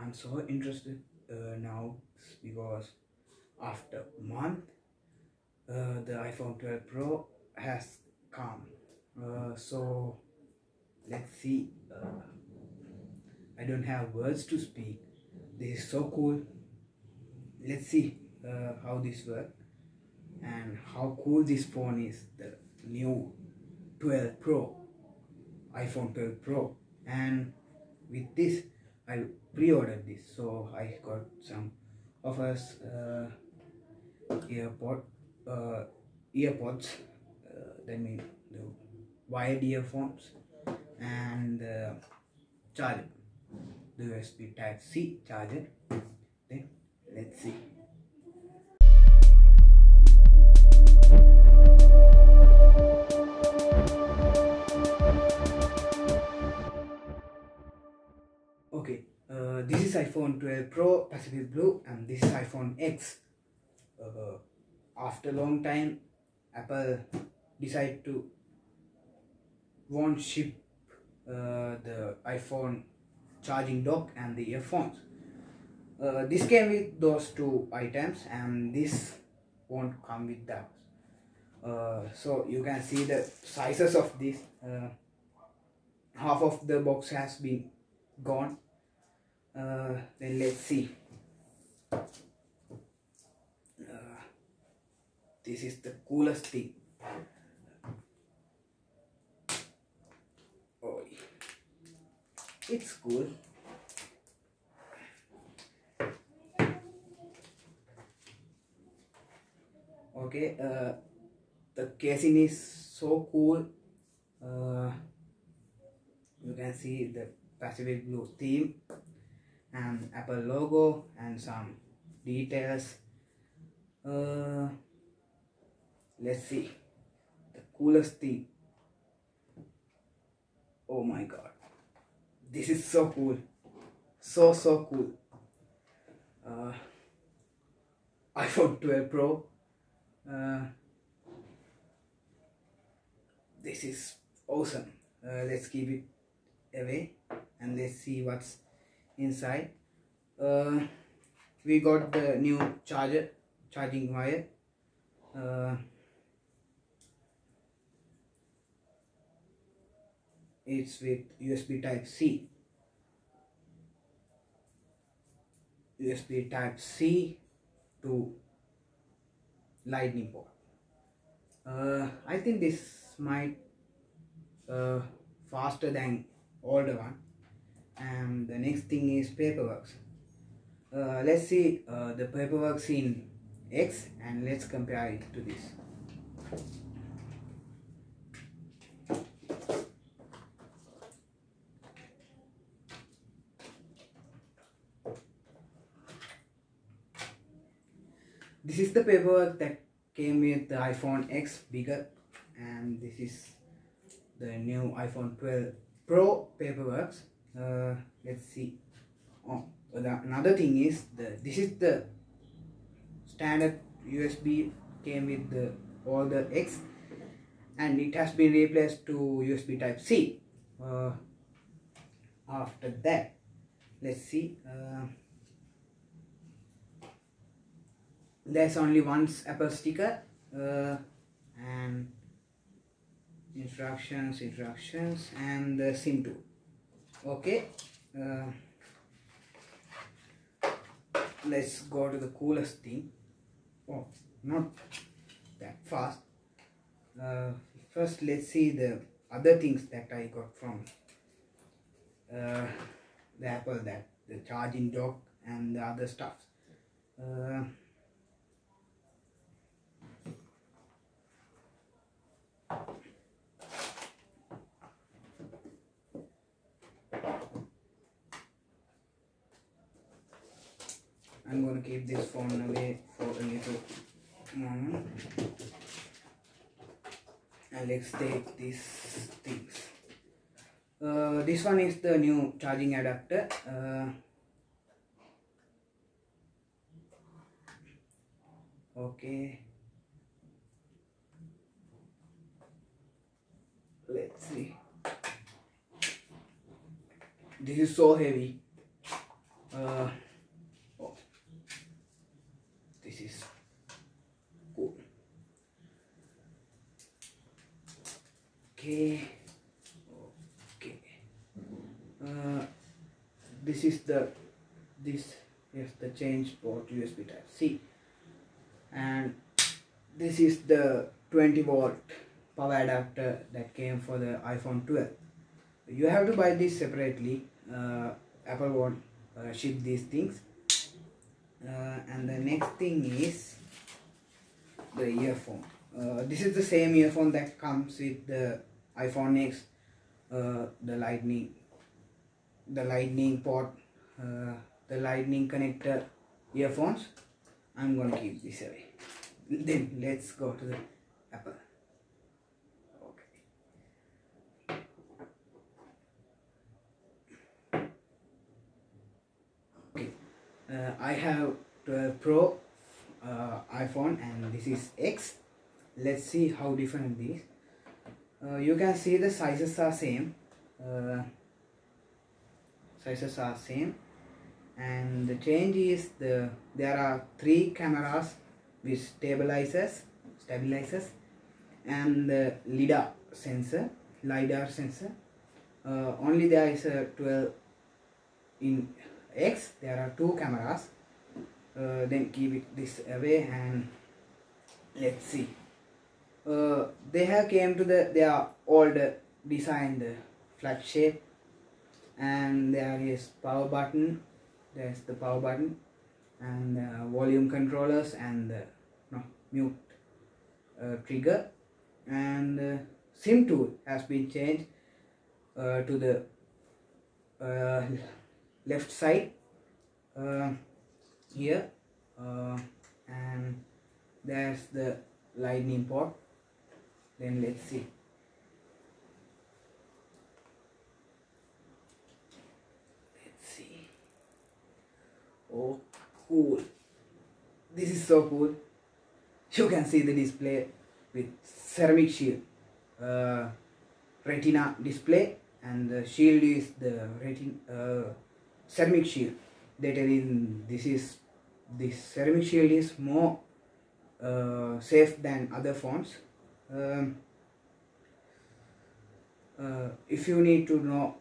I'm so interested now because after a month the iPhone 12 Pro has come. So let's see. I don't have words to speak. This is so cool. Let's see how this works and how cool this phone is. The new 12 Pro, iPhone 12 Pro, and with this I pre-ordered this, so I got some offers, earpods, that mean the wired earphones, and charger, the USB Type C charger. Then let's see. Okay, this is iPhone 12 Pro Pacific Blue, and this is iPhone X. After a long time, Apple decided to won't ship the iPhone charging dock and the earphones. This came with those two items, and this won't come with that. So you can see the sizes of this. Half of the box has been gone. Then let's see. This is the coolest thing. Oh, it's cool. Okay, the casing is so cool. You can see the Pacific Blue theme and Apple logo and some details. Let's see the coolest thing. Oh my god, this is so cool, so cool. iPhone 12 Pro. This is awesome. Let's keep it away and let's see what's inside. We got the new charging wire. It's with USB Type C. USB Type C to Lightning port. I think this might faster than older one. And the next thing is paperwork. Let's see the paperwork in X and let's compare it to this. This is the paperwork that came with the iPhone X bigger, and this is the new iPhone 12 Pro paperwork. Let's see. Oh, another thing is this is the standard USB, came with all the X, and it has been replaced to USB Type C. After that, let's see. There's only one Apple sticker and instructions and the SIM tool. Okay, let's go to the coolest thing. Oh, not that fast. First let's see the other things that I got from the Apple, that the charging dock and the other stuff. I'm going to keep this phone away for a little moment, and let's take these things. This one is the new charging adapter. Okay, let's see. This is so heavy. this is the change port USB type C, and this is the 20-volt power adapter that came for the iPhone 12. You have to buy this separately. Apple won't ship these things. And the next thing is the earphone. This is the same earphone that comes with the iPhone X, the lightning port, the lightning connector earphones. I'm gonna keep this away. Then let's go to the Apple. Okay. I have 12 Pro iPhone, and this is X. Let's see how different these. You can see the sizes are same. And the change is there are 3 cameras with stabilizers, and the lidar sensor. Only there is a 12 in X. There are 2 cameras. Then keep this away, and let's see. They have came to their older design, the flat shape, and there is power button. There's the power button, and volume controllers, and the mute trigger, and SIM tool has been changed to the left side here, and there's the lightning port. Then let's see. Oh, cool. This is so cool. You can see the display with ceramic shield, retina display, and the shield is the ceramic shield. Later in this ceramic shield is more safe than other phones. If you need to know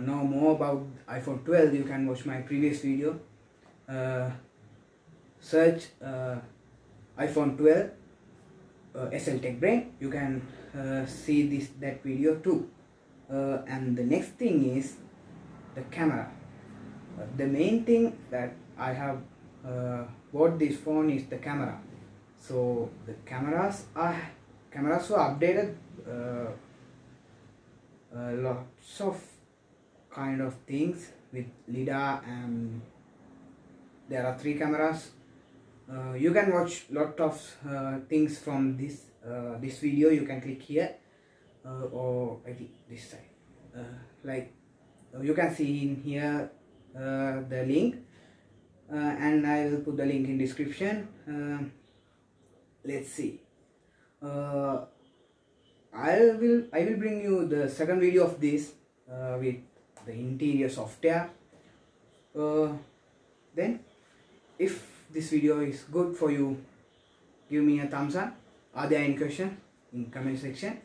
more about iPhone 12, you can watch my previous video. Search iPhone 12 SL Tech Brain. You can see that video too. And the next thing is the camera. The main thing that I have bought this phone is the camera. So the cameras were updated. Lots of kind of things with lidar, and there are 3 cameras. You can watch lot of things from this video. You can click here, or I think this side. Like you can see in here the link, and I will put the link in description. Let's see. I will bring you the second video of this with the interior software. Then if this video is good for you, give me a thumbs up. Are there any questions in comment section?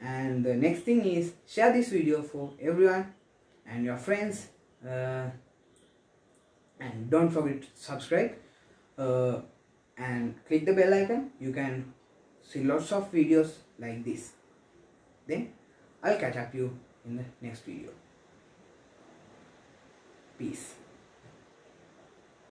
And the next thing is, share this video for everyone and your friends, and don't forget to subscribe, and click the bell icon. You can see lots of videos like this. Then I'll catch up you in the next video. Peace.